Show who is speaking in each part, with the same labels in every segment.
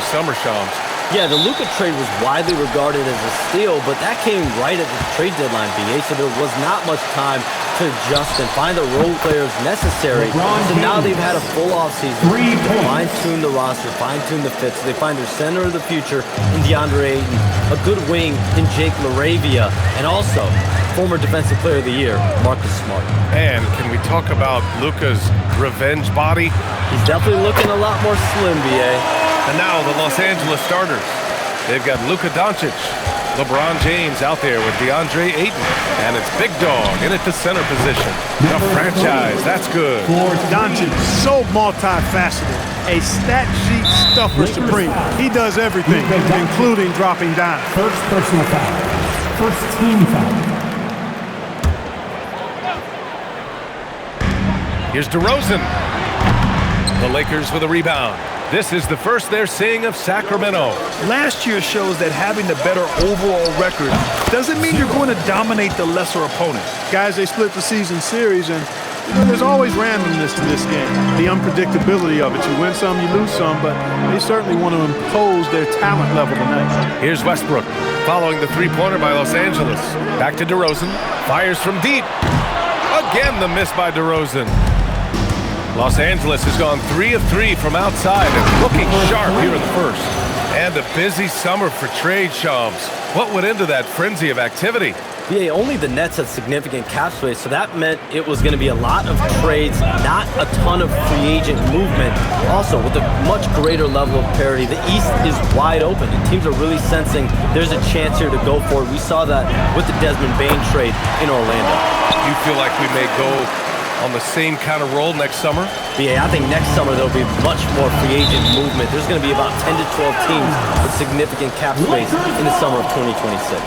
Speaker 1: the summer, Shams.
Speaker 2: Yeah, the Luka trade was widely regarded as a steal, but that came right at the trade deadline, BA, so there was not much time to adjust and find the role players necessary. So now they've had a full offseason to fine-tune the roster, fine-tune the fit, so they find their center of the future in DeAndre Ayton, a good wing in Jake LaRavia, and also former Defensive Player of the Year, Marcus Smart.
Speaker 1: And can we talk about Luka's revenge body?
Speaker 2: He's definitely looking a lot more slim, BA.
Speaker 1: And now the Los Angeles starters. They've got Luka Doncic, LeBron James out there with DeAndre Ayton, and it's Big Dog in at the center position. The franchise, that's good.
Speaker 3: Doncic, so multifaceted, a stat sheet stuffer supreme. He does everything, including dropping dimes.
Speaker 4: First personal foul. First team foul.
Speaker 1: Here's DeRozan. The Lakers with a rebound. This is the first they're seeing of Sacramento.
Speaker 5: Last year shows that having the better overall record doesn't mean you're going to dominate the lesser opponent.
Speaker 3: Guys, they split the season series, and there's always randomness to this game. The unpredictability of it. You win some, you lose some, but they certainly want to impose their talent level tonight.
Speaker 1: Here's Westbrook following the three-pointer by Los Angeles. Back to DeRozan. Fires from deep. Again, the miss by DeRozan. Los Angeles has gone 3 of 3 from outside and looking sharp here in the first. And a busy summer for trade, Shams. What went into that frenzy of activity?
Speaker 2: BA, only the Nets had significant cap space, so that meant it was going to be a lot of trades, not a ton of free agent movement. Also, with a much greater level of parity, the East is wide open, and teams are really sensing there's a chance here to go for it. We saw that with the Desmond Bane trade in Orlando.
Speaker 1: You feel like we may go on the same kind of roll next summer?
Speaker 2: BA, I think next summer there'll be much more free agent movement. There's going to be about 10 to 12 teams with significant cap space in the summer of 2026.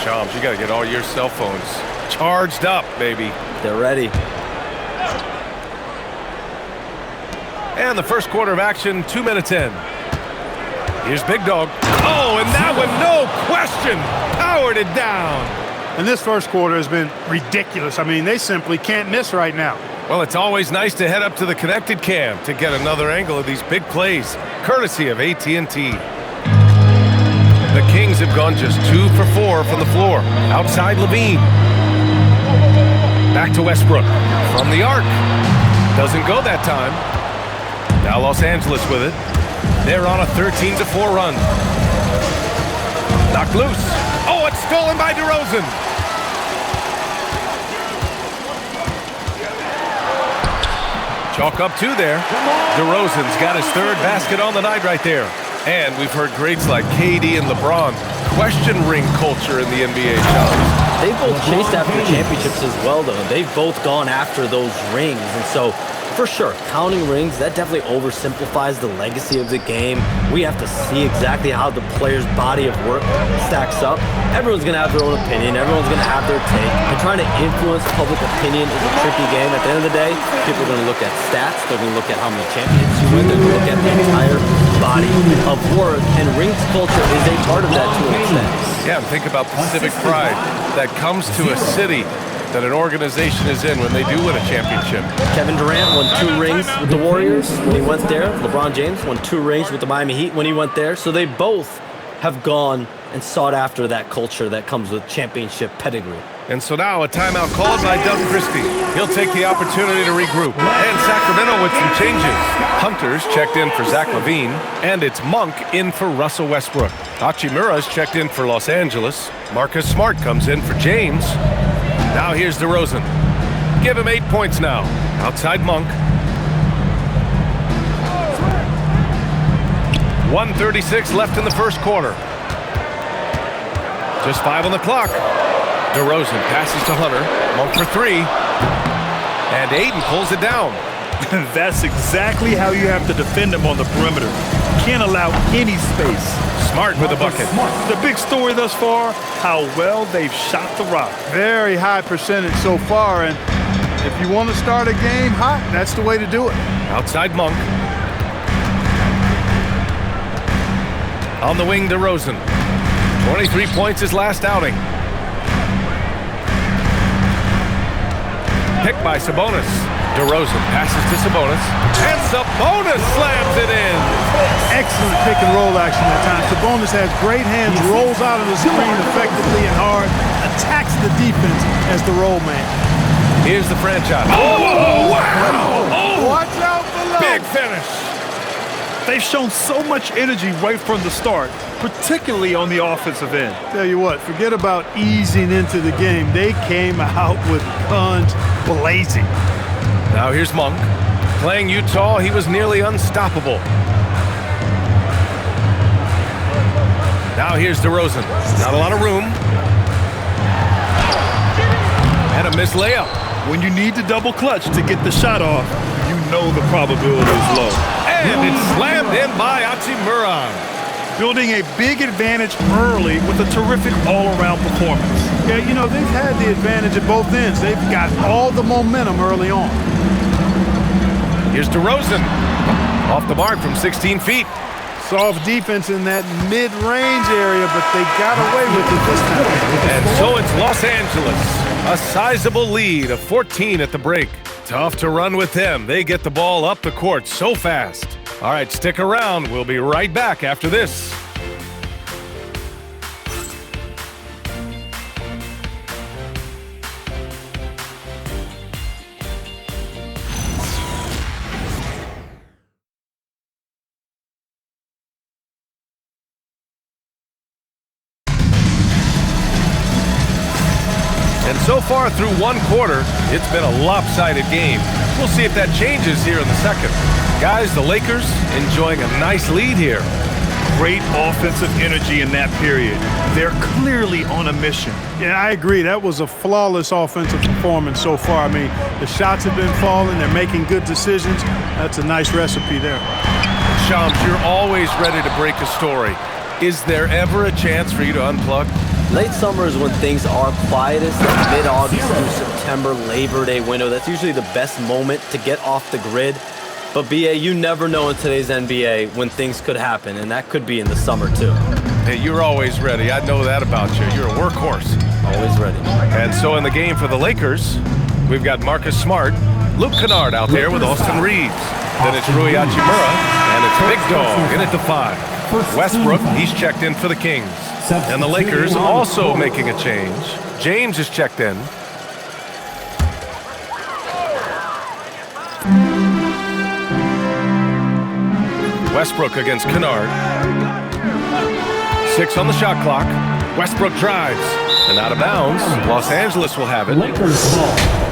Speaker 1: Shams, you got to get all your cell phones charged up, baby.
Speaker 2: They're ready.
Speaker 1: And the first quarter of action, 2 minutes in. Here's Big Dog. Oh, and that one, no question, powered it down.
Speaker 3: And this first quarter has been ridiculous. I mean, they simply can't miss right now.
Speaker 1: Well, it's always nice to head up to the connected cam to get another angle of these big plays, courtesy of AT&T. The Kings have gone just 2 for 4 from the floor. Outside Levine. Back to Westbrook. From the arc. Doesn't go that time. Now Los Angeles with it. They're on a 13-4 run. Knocked loose. Oh, it's stolen by DeRozan. Chalk up 2 there. DeRozan's got his 3rd basket on the night right there. And we've heard greats like KD and LeBron question ring culture in the NBA, John.
Speaker 2: They've both chased after championships as well, though. They've both gone after those rings. And so, for sure, counting rings, that definitely oversimplifies the legacy of the game. We have to see exactly how the player's body of work stacks up. Everyone's going to have their own opinion. Everyone's going to have their take. And trying to influence public opinion is a tricky game. At the end of the day, people are going to look at stats. They're going to look at how many championships you win. They're going to look at the entire body of work. And rings culture is a part of that to an extent.
Speaker 1: Yeah, and think about the civic pride that comes to a city that an organization is in when they do win a championship.
Speaker 2: Kevin Durant won 2 rings with the Warriors when he went there. LeBron James won 2 rings with the Miami Heat when he went there. So they both have gone and sought after that culture that comes with championship pedigree.
Speaker 1: And so now a timeout called by Doug Christie. He'll take the opportunity to regroup. And Sacramento with some changes. Hunter's checked in for Zach LaVine, and it's Monk in for Russell Westbrook. Hachimura's checked in for Los Angeles. Marcus Smart comes in for James. Now here's DeRozan. Give him 8 points now. Outside Monk. 1:36 left in the first quarter. Just 5 on the clock. DeRozan passes to Hunter. Monk for 3. And Ayton pulls it down.
Speaker 5: That's exactly how you have to defend him on the perimeter. Can't allow any space.
Speaker 1: Smart with the bucket.
Speaker 5: The big story thus far, how well they've shot the rock.
Speaker 3: Very high percentage so far, and if you want to start a game hot, that's the way to do it.
Speaker 1: Outside Monk. On the wing, DeRozan. 23 points his last outing. Picked by Sabonis. DeRozan passes to Sabonis, and Sabonis slams it in.
Speaker 3: Excellent pick and roll action at times. Sabonis has great hands, rolls out of the screen effectively and hard, attacks the defense as the roll man.
Speaker 1: Here's the franchise. Oh, wow!
Speaker 3: Oh, watch out below.
Speaker 1: Big finish.
Speaker 5: They've shown so much energy right from the start, particularly on the offensive end.
Speaker 3: Tell you what, forget about easing into the game. They came out with guns blazing.
Speaker 1: Now here's Monk. Playing Utah, he was nearly unstoppable. Now here's DeRozan. Not a lot of room. And a missed layup.
Speaker 5: When you need to double clutch to get the shot off, you know the probability is low.
Speaker 1: And it's slammed in by Hachimura.
Speaker 5: Building a big advantage early with a terrific all-around performance.
Speaker 3: Yeah, you know, they've had the advantage at both ends. They've got all the momentum early on.
Speaker 1: Here's DeRozan. Off the mark from 16 feet.
Speaker 3: Soft defense in that mid-range area, but they got away with it this time.
Speaker 1: And so it's Los Angeles. A sizable lead of 14 at the break. Tough to run with them. They get the ball up the court so fast. All right, stick around. We'll be right back after this. And so far through one quarter, it's been a lopsided game. We'll see if that changes here in the second. Guys, the Lakers enjoying a nice lead here.
Speaker 5: Great offensive energy in that period. They're clearly on a mission.
Speaker 3: Yeah, I agree. That was a flawless offensive performance so far. I mean, the shots have been falling. They're making good decisions. That's a nice recipe there.
Speaker 1: Shams, you're always ready to break a story. Is there ever a chance for you to unplug?
Speaker 2: Late summer is when things are quietest, like mid-August through September, Labor Day window. That's usually the best moment to get off the grid. But BA, you never know in today's NBA when things could happen, and that could be in the summer too.
Speaker 1: Hey, you're always ready. I know that about you. You're a workhorse.
Speaker 2: Always ready.
Speaker 1: And so in the game for the Lakers, we've got Marcus Smart, Luke Kennard out there with Austin Reeves. Then it's Rui Hachimura, and it's Big Dog in at the 5. Westbrook, he's checked in for the Kings. And the Lakers also making a change. James is checked in. Westbrook against Kennard. 6 on the shot clock. Westbrook drives. And out of bounds, Los Angeles will have it.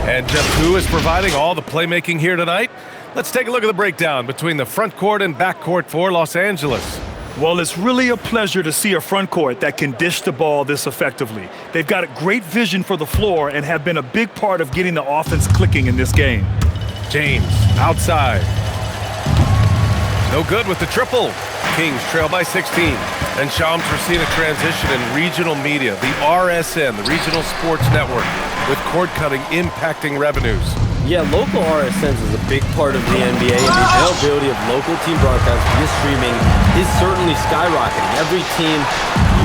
Speaker 1: And just who is providing all the playmaking here tonight? Let's take a look at the breakdown between the front court and back court for Los Angeles.
Speaker 5: Well, it's really a pleasure to see a front court that can dish the ball this effectively. They've got a great vision for the floor and have been a big part of getting the offense clicking in this game.
Speaker 1: James outside. No good with the triple. Kings trail by 16. And Shams, we're seeing a transition in regional media. The RSN, the Regional Sports Network, with cord-cutting impacting revenues.
Speaker 2: Yeah, local RSNs is a big part of the NBA, and the availability of local team broadcasts via streaming is certainly skyrocketing. Every team,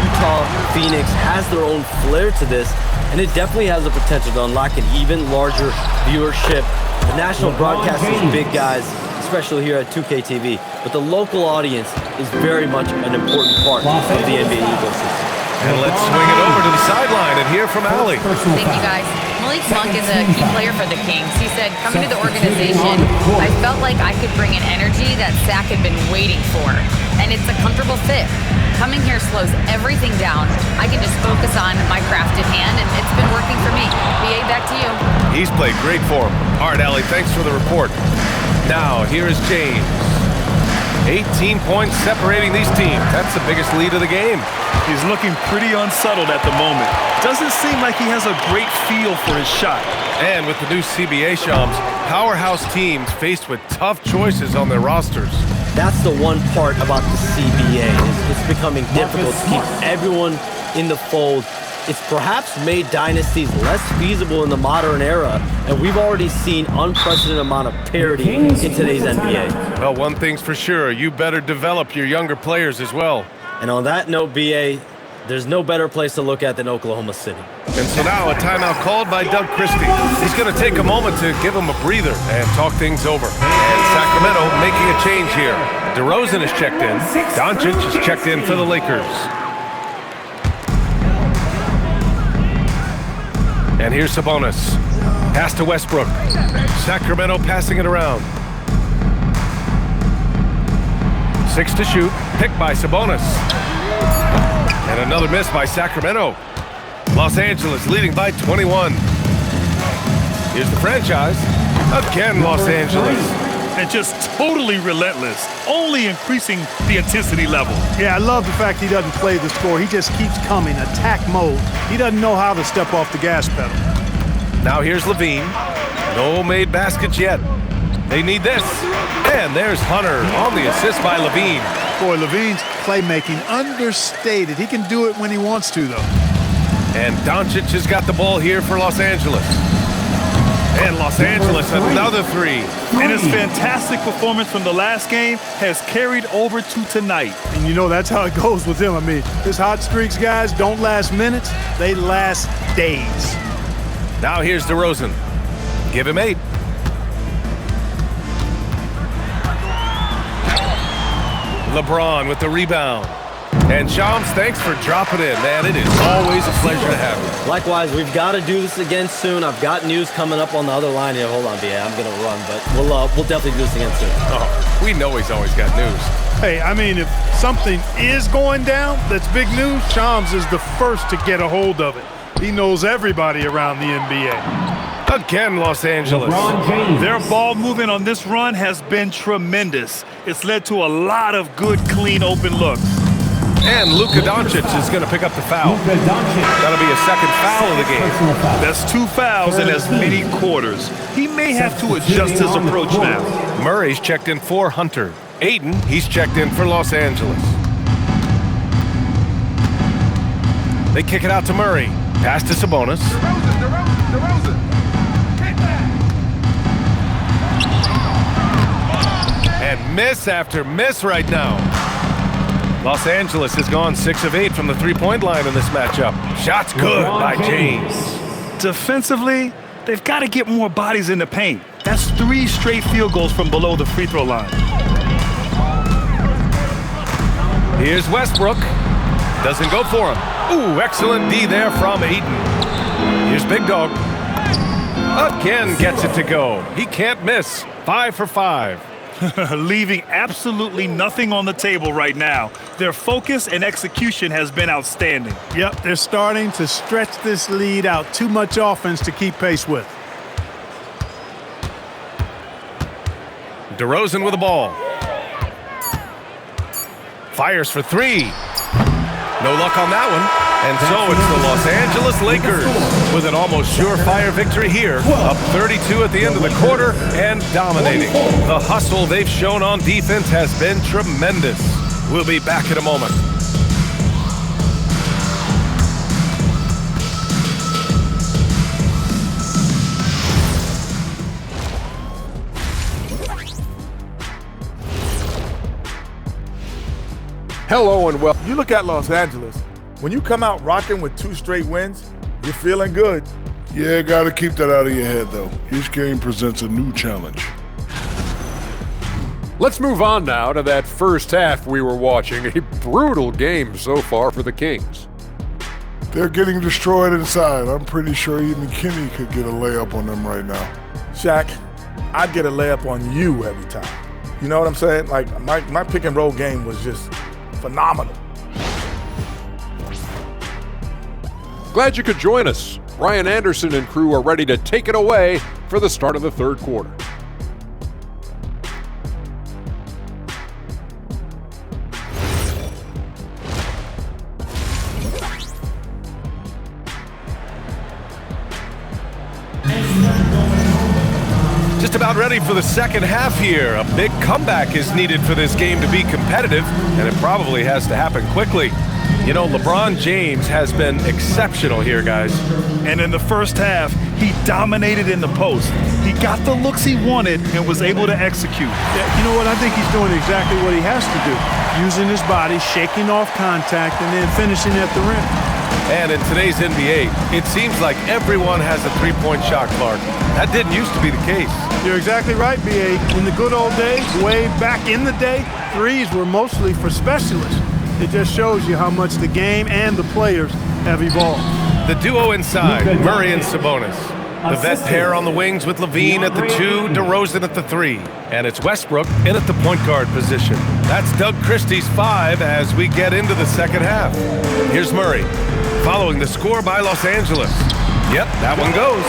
Speaker 2: Utah, Phoenix, has their own flair to this, and it definitely has the potential to unlock an even larger viewership. The national broadcast is big, guys, especially here at 2K TV, but the local audience is very much an important part of the NBA ecosystem.
Speaker 1: And let's swing it over to the sideline and hear from Allie.
Speaker 6: Thank you, guys. Malik Monk is a key player for the Kings. He said, coming to the organization, I felt like I could bring an energy that Zach had been waiting for. And it's a comfortable fit. Coming here slows everything down. I can just focus on my craft at hand, and it's been working for me. BA, back to you.
Speaker 1: He's played great for him. All right, Allie, thanks for the report. Now, here is James. 18 points separating these teams. That's the biggest lead of the game.
Speaker 5: He's looking pretty unsettled at the moment. Doesn't seem like he has a great feel for his shot.
Speaker 1: And with the new CBA, Shams, powerhouse teams faced with tough choices on their rosters.
Speaker 2: That's the one part about the CBA. It's becoming difficult to keep everyone in the fold. It's perhaps made dynasties less feasible in the modern era, and we've already seen unprecedented amount of parity in today's NBA.
Speaker 1: Well, one thing's for sure, you better develop your younger players as well.
Speaker 2: And on that note, BA, There's no better place to look at than Oklahoma City.
Speaker 1: And so now a timeout called by Doug Christie. He's going to take a moment to give him a breather and talk things over. And Sacramento making a change here. DeRozan is checked in. Doncic is checked in for the Lakers. And here's Sabonis. Pass to Westbrook. Sacramento passing it around. 6 to shoot. Picked by Sabonis. And another miss by Sacramento. Los Angeles leading by 21. Here's the franchise. Again, Los Angeles.
Speaker 5: And just totally relentless, only increasing the intensity level.
Speaker 3: Yeah, I love the fact he doesn't play the score. He just keeps coming, attack mode. He doesn't know how to step off the gas pedal.
Speaker 1: Now here's Levine. No made baskets yet. They need this. And there's Hunter on the assist by Levine.
Speaker 3: Boy, Levine's playmaking understated. He can do it when he wants to, though.
Speaker 1: And Doncic has got the ball here for Los Angeles. And Los Angeles another three.
Speaker 5: And his fantastic performance from the last game has carried over to tonight.
Speaker 3: And you know that's how it goes with him. I mean, his hot streaks, guys, don't last minutes. They last days.
Speaker 1: Now here's DeRozan. Give him 8. LeBron with the rebound. And Shams, thanks for dropping in, man. It is always a pleasure to have you.
Speaker 2: Likewise, we've got to do this again soon. I've got news coming up on the other line here. Hold on, BA. I'm going to run, but we'll definitely do this again soon.
Speaker 1: Oh, we know he's always got news.
Speaker 3: Hey, I mean, if something is going down that's big news, Shams is the first to get a hold of it. He knows everybody around the NBA.
Speaker 1: Again, Los Angeles.
Speaker 5: Their ball movement on this run has been tremendous. It's led to a lot of good, clean, open looks.
Speaker 1: And Luka Doncic is going to pick up the foul. That'll be a second foul of the game.
Speaker 5: That's 2 fouls in as many quarters. He may have to adjust his approach now.
Speaker 1: Murray's checked in for Hunter. Ayton, he's checked in for Los Angeles. They kick it out to Murray. Pass to Sabonis.
Speaker 7: DeRozan. Hit that.
Speaker 1: And miss after miss right now. Los Angeles has gone 6 of 8 from the three-point line in this matchup. Shots good by James.
Speaker 5: Defensively, they've got to get more bodies in the paint. That's 3 straight field goals from below the free throw line.
Speaker 1: Here's Westbrook. Doesn't go for him. Ooh, excellent D there from Ayton. Here's Big Dog. Again gets it to go. He can't miss. 5 for 5.
Speaker 5: Leaving absolutely nothing on the table right now. Their focus and execution has been outstanding.
Speaker 3: Yep, they're starting to stretch this lead out. Too much offense to keep pace with.
Speaker 1: DeRozan with the ball. Fires for 3. No luck on that one. And so it's the Los Angeles Lakers with an almost surefire victory here. Up 32 at the end of the quarter and dominating. The hustle they've shown on defense has been tremendous. We'll be back in a moment.
Speaker 7: Hello and welcome. You look at Los Angeles. When you come out rocking with 2 straight wins, you're feeling good.
Speaker 8: Yeah, gotta keep that out of your head, though. Each game presents a new challenge.
Speaker 9: Let's move on now to that first half we were watching. A brutal game so far for the Kings.
Speaker 8: They're getting destroyed inside. I'm pretty sure even Kenny could get a layup on them right now.
Speaker 7: Shaq, I'd get a layup on you every time. You know what I'm saying? Like, my pick and roll game was just phenomenal.
Speaker 9: Glad you could join us. Ryan Anderson and crew are ready to take it away for the start of the third quarter.
Speaker 1: Just about ready for the second half here. A big comeback is needed for this game to be competitive, and it probably has to happen quickly. You know, LeBron James has been exceptional here, guys.
Speaker 5: And in the first half, he dominated in the post. He got the looks he wanted and was able to execute.
Speaker 3: Yeah, you know what? I think he's doing exactly what he has to do. Using his body, shaking off contact, and then finishing at the rim.
Speaker 1: And in today's NBA, it seems like everyone has a three-point shot, Clark. That didn't used to be the case.
Speaker 3: You're exactly right, B.A. In the good old days, way back in the day, threes were mostly for specialists. It just shows you how much the game and the players have evolved.
Speaker 1: The duo inside, Murray and Sabonis. The vet pair on the wings with Levine at the 2, DeRozan at the 3. And it's Westbrook in at the point guard position. That's Doug Christie's 5 as we get into the second half. Here's Murray, following the score by Los Angeles. Yep, that one goes.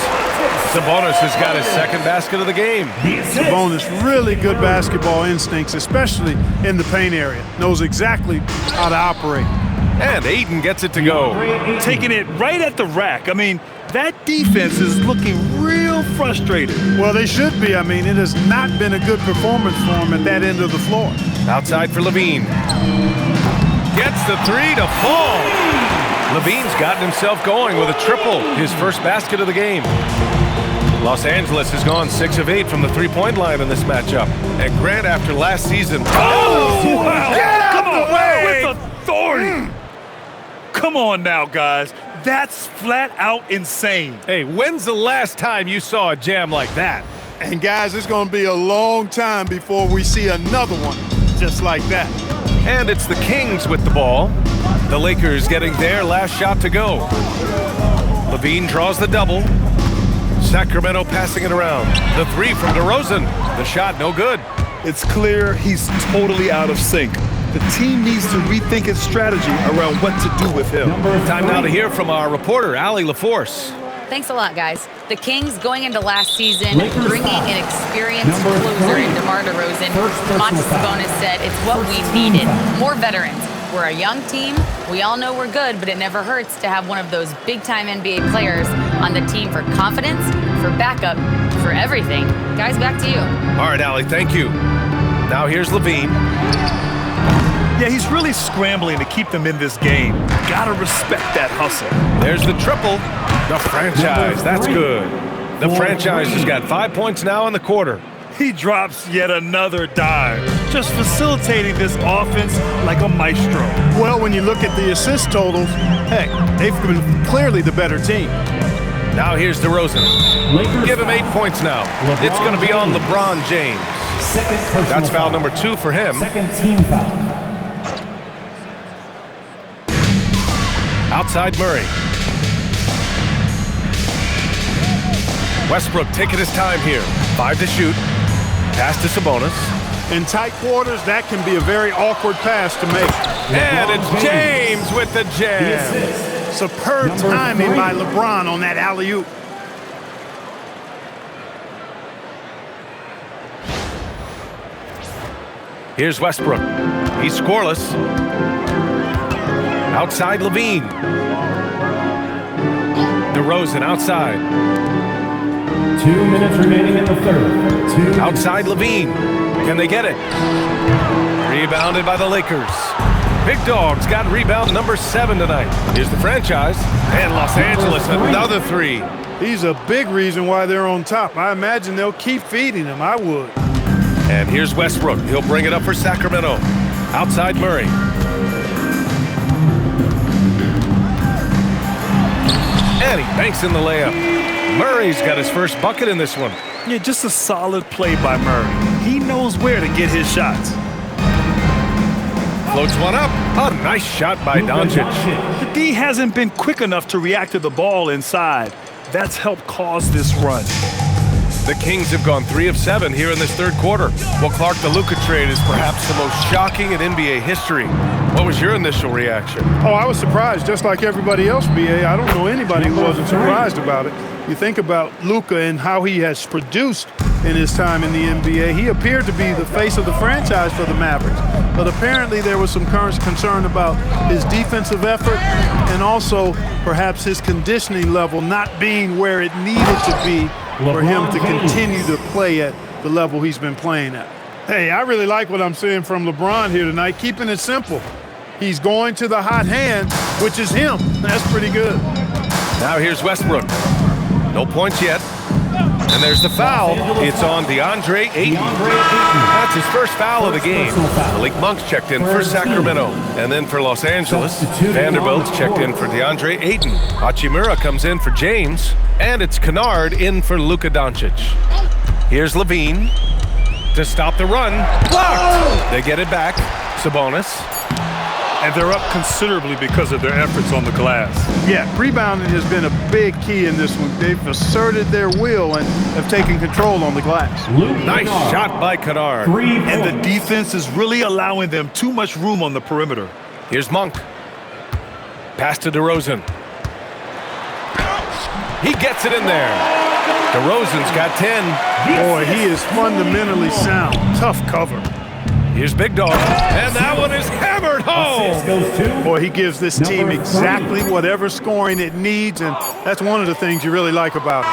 Speaker 1: Sabonis has got his second basket of the game.
Speaker 3: Sabonis, really good basketball instincts, especially in the paint area. Knows exactly how to operate.
Speaker 1: And Ayton gets it to go.
Speaker 5: Taking it right at the rack. I mean, that defense is looking real frustrated.
Speaker 3: Well, they should be. I mean, it has not been a good performance for him at that end of the floor.
Speaker 1: Outside for Levine. Gets the 3 to fall. Levine's gotten himself going with a triple, his first basket of the game. Los Angeles has gone 6 of 8 from the three-point line in this matchup. And Grant, after last season...
Speaker 5: Oh! Wow.
Speaker 1: Get out of the way!
Speaker 5: With authority! Come on now, guys. That's flat out insane.
Speaker 1: Hey, when's the last time you saw a jam like that?
Speaker 3: And guys, it's going to be a long time before we see another one just like that.
Speaker 1: And it's the Kings with the ball. The Lakers getting their last shot to go. Levine draws the double. Sacramento passing it around. The 3 from DeRozan. The shot no good.
Speaker 5: It's clear he's totally out of sync. The team needs to rethink its strategy around what to do with him.
Speaker 1: Time now to hear from our reporter, Allie LaForce.
Speaker 6: Thanks a lot, guys. The Kings going into last season, bringing an experienced closer in DeMar DeRozan. Monty Sabonis said it's what we needed, more veterans. We're a young team. We all know we're good, but it never hurts to have one of those big-time NBA players on the team for confidence, for backup, for everything. Guys, back to you.
Speaker 1: All right, Allie, thank you. Now here's Levine.
Speaker 5: Yeah, he's really scrambling to keep them in this game. Gotta respect that hustle.
Speaker 1: There's the triple. The franchise, that's good. The franchise has got 5 points now in the quarter.
Speaker 5: He drops yet another dime, just facilitating this offense like a maestro.
Speaker 3: Well, when you look at the assist totals, heck, they've been clearly the better team.
Speaker 1: Now here's DeRozan. Give him 8 points now. It's going to be on LeBron James. That's foul number 2 for him.
Speaker 4: Second team foul.
Speaker 1: Outside Murray. Westbrook taking his time here. 5 to shoot. Pass to Sabonis.
Speaker 3: In tight quarters, that can be a very awkward pass to make.
Speaker 1: And it's James with the jam.
Speaker 3: Superb timing by LeBron on that alley-oop.
Speaker 1: Here's Westbrook. He's scoreless. Outside Levine. DeRozan outside.
Speaker 4: 2 minutes remaining in the third.
Speaker 1: Outside Levine. Can they get it? Rebounded by the Lakers. Big Dog's got rebound number 7 tonight. Here's the franchise. And Los Angeles, another 3.
Speaker 3: He's a big reason why they're on top. I imagine they'll keep feeding him. I would.
Speaker 1: And here's Westbrook. He'll bring it up for Sacramento. Outside Murray. And he banks in the layup. Murray's got his first bucket in this one.
Speaker 5: Yeah, just a solid play by Murray. He knows where to get his shots.
Speaker 1: Floats one up. A nice shot by Doncic.
Speaker 5: The D hasn't been quick enough to react to the ball inside. That's helped cause this run.
Speaker 1: The Kings have gone 3 of 7 here in this third quarter. Well, Clark, the Luka trade is perhaps the most shocking in NBA history. What was your initial reaction?
Speaker 3: Oh, I was surprised, just like everybody else, B.A. I don't know anybody who wasn't surprised about it. You think about Luka and how he has produced in his time in the NBA. He appeared to be the face of the franchise for the Mavericks. But apparently there was some concern about his defensive effort and also perhaps his conditioning level not being where it needed to be for him to continue to play at the level he's been playing at. Hey, I really like what I'm seeing from LeBron here tonight, keeping it simple. He's going to the hot hand, which is him. That's pretty good.
Speaker 1: Now here's Westbrook. No points yet. And there's the foul. It's on DeAndre Ayton. That's his first foul of the game. Malik Monk's checked in for Sacramento. And then for Los Angeles, Vanderbilt's checked in for DeAndre Ayton. Hachimura comes in for James. And it's Kennard in for Luka Doncic. Here's Levine to stop the run. Blocked! They get it back. Sabonis.
Speaker 5: And they're up considerably because of their efforts on the glass.
Speaker 3: Yeah, rebounding has been a big key in this one. They've asserted their will and have taken control on the glass.
Speaker 1: Nice shot by Kennard.
Speaker 5: And the defense is really allowing them too much room on the perimeter.
Speaker 1: Here's Monk. Pass to DeRozan. He gets it in there. DeRozan's got 10.
Speaker 3: Boy, he is fundamentally sound. Tough cover.
Speaker 1: Here's Big Dog. And that one is hammered home.
Speaker 3: Boy, he gives this team exactly whatever scoring it needs, and that's one of the things you really like about it.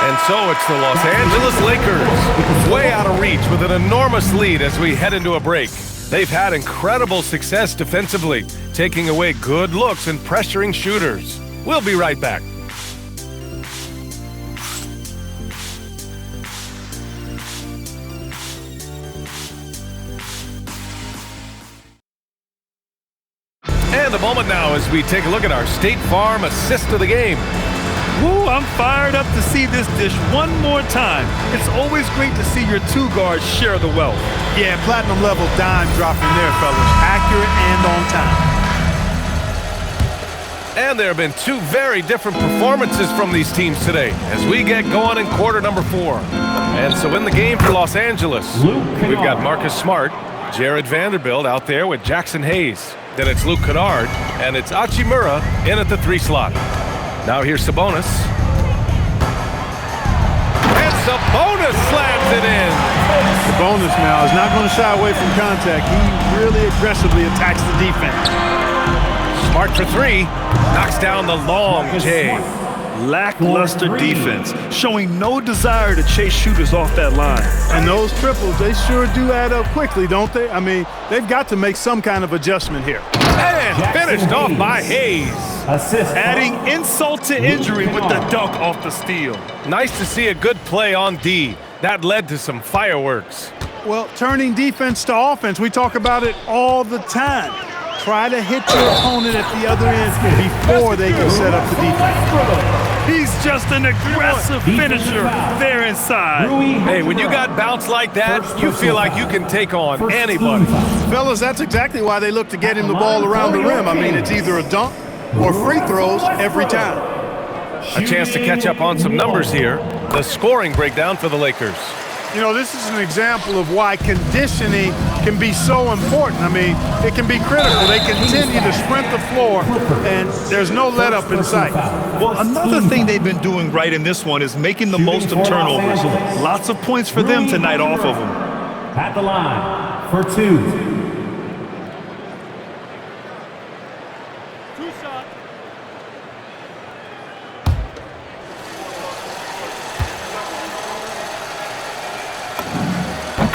Speaker 1: And so it's the Los Angeles Lakers, way out of reach with an enormous lead as we head into a break. They've had incredible success defensively, taking away good looks and pressuring shooters. We'll be right back. And a moment now as we take a look at our State Farm assist of the game.
Speaker 5: Woo, I'm fired up to see this dish one more time. It's always great to see your two guards share the wealth.
Speaker 3: Yeah, platinum level dime dropping there, fellas. Accurate and on time.
Speaker 1: And there have been two very different performances from these teams today as we get going in quarter number 4. And so in the game for Los Angeles, we've got Marcus Smart, Jared Vanderbilt out there with Jackson Hayes. Then it's Luke Kennard, and it's Hachimura in at the 3 slot. Now here's Sabonis. And Sabonis slams it in.
Speaker 3: Sabonis now is not going to shy away from contact. He really aggressively attacks the defense.
Speaker 1: Smart for 3. Knocks down the long J.
Speaker 5: Lackluster defense, showing no desire to chase shooters off that line.
Speaker 3: And those triples, they sure do add up quickly, don't they? I mean, they've got to make some kind of adjustment here.
Speaker 1: And finished off by Hayes.
Speaker 4: Assist.
Speaker 5: Adding insult to injury with the dunk off the steal.
Speaker 1: Nice to see a good play on D. That led to some fireworks.
Speaker 3: Well, turning defense to offense, we talk about it all the time. Try to hit your opponent at the other end before they can set up the defense.
Speaker 5: He's just an aggressive finisher there inside.
Speaker 1: Hey, when you got bounce like that, you feel like you can take on anybody.
Speaker 3: Fellas, that's exactly why they look to get him the ball around the rim. I mean, it's either a dunk or free throws every time.
Speaker 1: A chance to catch up on some numbers here. The scoring breakdown for the Lakers.
Speaker 3: You know, this is an example of why conditioning can be so important. I mean, it can be critical. They continue to sprint the floor, and there's no let-up in sight.
Speaker 5: Well, another thing they've been doing right in this one is making the most of turnovers. Lots of points for them tonight off of them.
Speaker 4: At the line for 2.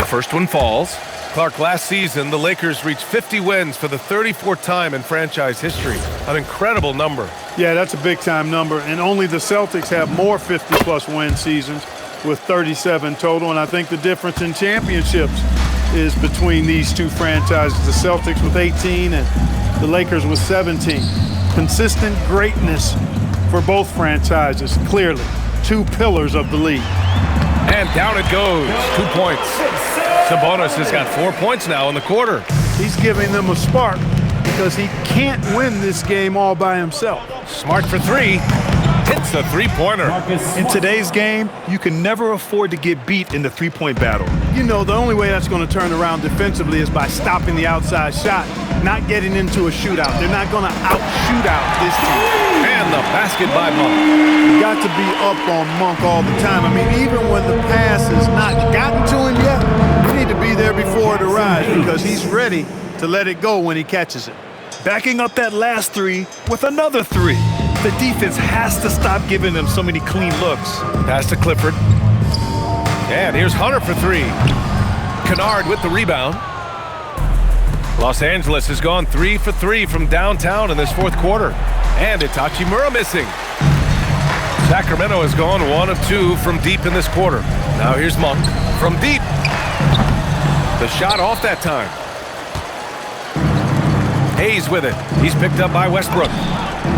Speaker 1: First one falls. Clark, last season, the Lakers reached 50 wins for the 34th time in franchise history. An incredible number.
Speaker 3: Yeah, that's a big-time number, and only the Celtics have more 50-plus win seasons with 37 total, and I think the difference in championships is between these two franchises, the Celtics with 18 and the Lakers with 17. Consistent greatness for both franchises, clearly. Two pillars of the league.
Speaker 1: And down it goes. 2 points. Sabonis has got 4 points now in the quarter.
Speaker 3: He's giving them a spark because he can't win this game all by himself.
Speaker 1: Smart for 3. Hits a three-pointer.
Speaker 5: In today's game, you can never afford to get beat in the three-point battle.
Speaker 3: You know, the only way that's going to turn around defensively is by stopping the outside shot, not getting into a shootout. They're not going to out-shoot out this team.
Speaker 1: And the basket by Monk.
Speaker 3: You got to be up on Monk all the time. I mean, even when the pass has not gotten to him yet, you need to be there before it arrives because he's ready to let it go when he catches it.
Speaker 5: Backing up that last 3 with another 3. The defense has to stop giving them so many clean looks.
Speaker 1: Pass to Clifford. And here's Hunter for 3. Kennard with the rebound. Los Angeles has gone 3 for 3 from downtown in this fourth quarter. And it's Hachimura missing. Sacramento has gone 1 of 2 from deep in this quarter. Now here's Monk from deep. The shot off that time. Hayes with it. He's picked up by Westbrook.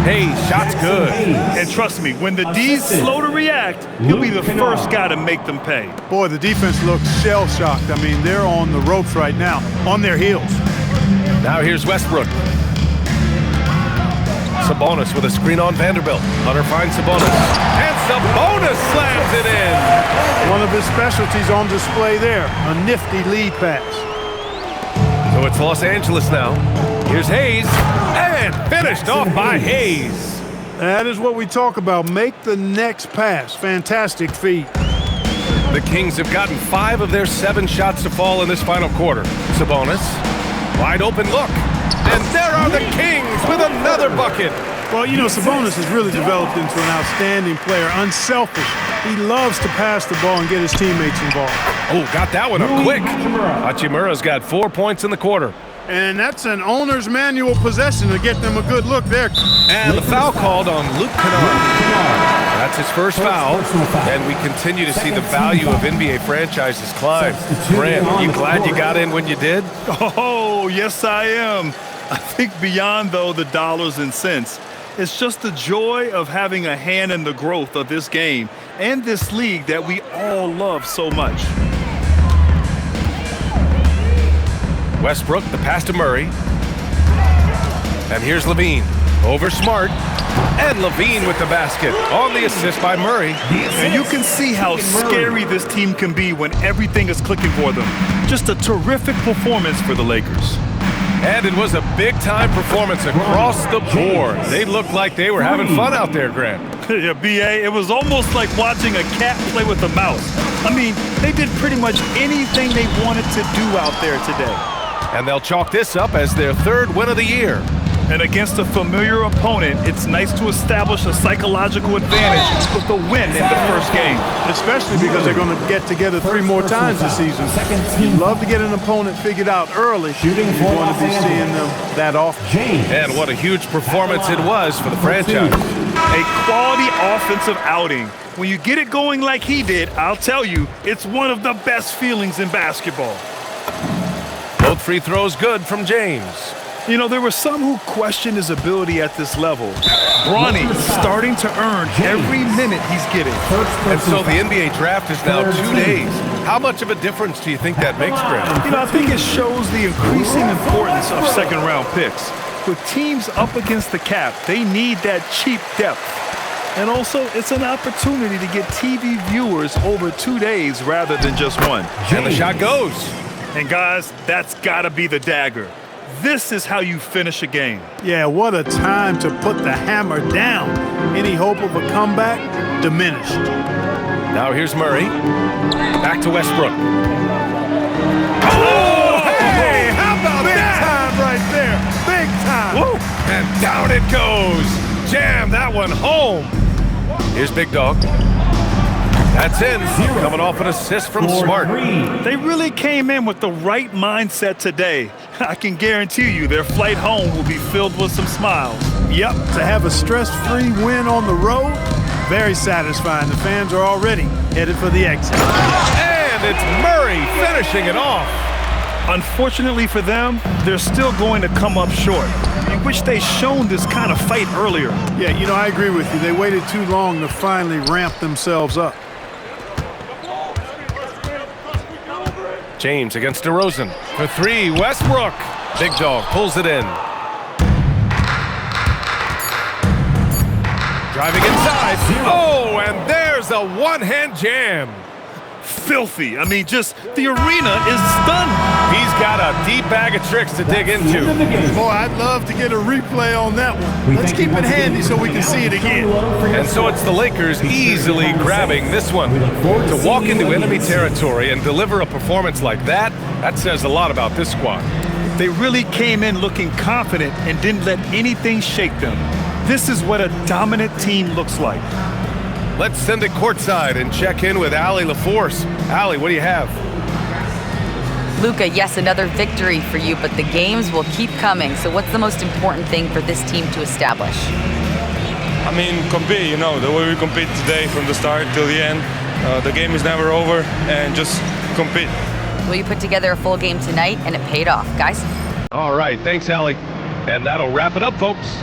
Speaker 1: Hayes, shot's good.
Speaker 5: And trust me, when the D's slow to react, he'll be the first guy to make them pay.
Speaker 3: Boy, the defense looks shell-shocked. I mean, they're on the ropes right now, on their heels.
Speaker 1: Now here's Westbrook. Sabonis with a screen on Vanderbilt. Hunter finds Sabonis. And Sabonis slams it in.
Speaker 3: One of his specialties on display there, a nifty lead pass.
Speaker 1: So it's Los Angeles now. Here's Hayes, and finished off by Hayes.
Speaker 3: That is what we talk about. Make the next pass. Fantastic feed.
Speaker 1: The Kings have gotten 5 of their 7 shots to fall in this final quarter. Sabonis, wide open look. And there are the Kings with another bucket.
Speaker 3: Well, you know, Sabonis has really developed into an outstanding player, unselfish. He loves to pass the ball and get his teammates involved.
Speaker 1: Oh, got that one up quick. Hachimura's got 4 points in the quarter.
Speaker 3: And that's an owner's manual possession to get them a good look there.
Speaker 1: And the foul called on Luke Kennard. That's his first foul. And we continue to see the value of NBA franchises climb. Grant, are you glad you got in when you did?
Speaker 5: Oh, yes, I am. I think beyond, though, the dollars and cents, it's just the joy of having a hand in the growth of this game and this league that we all love so much.
Speaker 1: Westbrook, the pass to Murray. And here's Levine. Over Smart. And Levine with the basket on the assist by Murray.
Speaker 5: And you can see how scary this team can be when everything is clicking for them. Just a terrific performance for the Lakers.
Speaker 1: And it was a big-time performance across the board. They looked like they were having fun out there, Grant.
Speaker 5: Yeah, B.A., it was almost like watching a cat play with a mouse. I mean, they did pretty much anything they wanted to do out there today.
Speaker 1: And they'll chalk this up as their 3rd win of the year.
Speaker 5: And against a familiar opponent, it's nice to establish a psychological advantage with the win in the first game.
Speaker 3: Especially because they're going to get together 3 more times this season. You love to get an opponent figured out early. You're going to be seeing them that often.
Speaker 1: And what a huge performance it was for the franchise.
Speaker 5: A quality offensive outing. When you get it going like he did, I'll tell you, it's one of the best feelings in basketball.
Speaker 1: Both free throws good from James.
Speaker 5: You know, there were some who questioned his ability at this level. Bronny starting to earn every minute he's getting.
Speaker 1: And so the NBA draft is now 2 days. How much of a difference do you think that makes, Grant?
Speaker 5: You know, I think it shows the increasing importance of second-round picks. With teams up against the cap, they need that cheap depth. And also, it's an opportunity to get TV viewers over 2 days rather than just one.
Speaker 1: And the shot goes.
Speaker 5: And guys, that's got to be the dagger. This is how you finish a game.
Speaker 3: Yeah, what a time to put the hammer down. Any hope of a comeback diminished.
Speaker 1: Now here's Murray. Back to Westbrook. Oh, hey, how about
Speaker 3: big
Speaker 1: that?
Speaker 3: Time right there. Big time.
Speaker 1: Woo. And down it goes. Jam that one home. Here's Big Dog. That's in. Coming off an assist from Smart.
Speaker 5: They really came in with the right mindset today. I can guarantee you their flight home will be filled with some smiles.
Speaker 3: Yep, to have a stress-free win on the road, very satisfying. The fans are already headed for the exit.
Speaker 1: And it's Murray finishing it off.
Speaker 5: Unfortunately for them, they're still going to come up short. I wish they'd shown this kind of fight earlier.
Speaker 3: Yeah, you know, I agree with you. They waited too long to finally ramp themselves up.
Speaker 1: James against DeRozan for 3. Westbrook. Big Dog pulls it in. Driving inside. Oh, and there's a one-hand jam.
Speaker 5: Filthy. I mean, just the arena is stunned.
Speaker 1: He's got a deep bag of tricks to dig into.
Speaker 3: Boy, I'd love to get a replay on that one. Let's keep it handy so we can see it again.
Speaker 1: And so it's the Lakers easily grabbing this one. To walk into enemy territory and deliver a performance like that, that says a lot about this squad.
Speaker 5: They really came in looking confident and didn't let anything shake them. This is what a dominant team looks like.
Speaker 1: Let's send it courtside and check in with Allie LaForce. Allie, what do you have?
Speaker 6: Luka, yes, another victory for you, but the games will keep coming. So what's the most important thing for this team to establish?
Speaker 10: I mean, compete, the way we compete today from the start till the end. The game is never over, and just compete.
Speaker 6: Well, you put together a full game tonight, and it paid off, guys.
Speaker 1: All right, thanks, Allie. And that'll wrap it up, folks.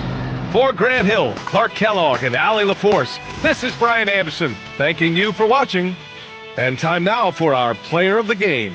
Speaker 1: For Grant Hill, Clark Kellogg, and Allie LaForce, this is Brian Anderson, thanking you for watching. And time now for our player of the game.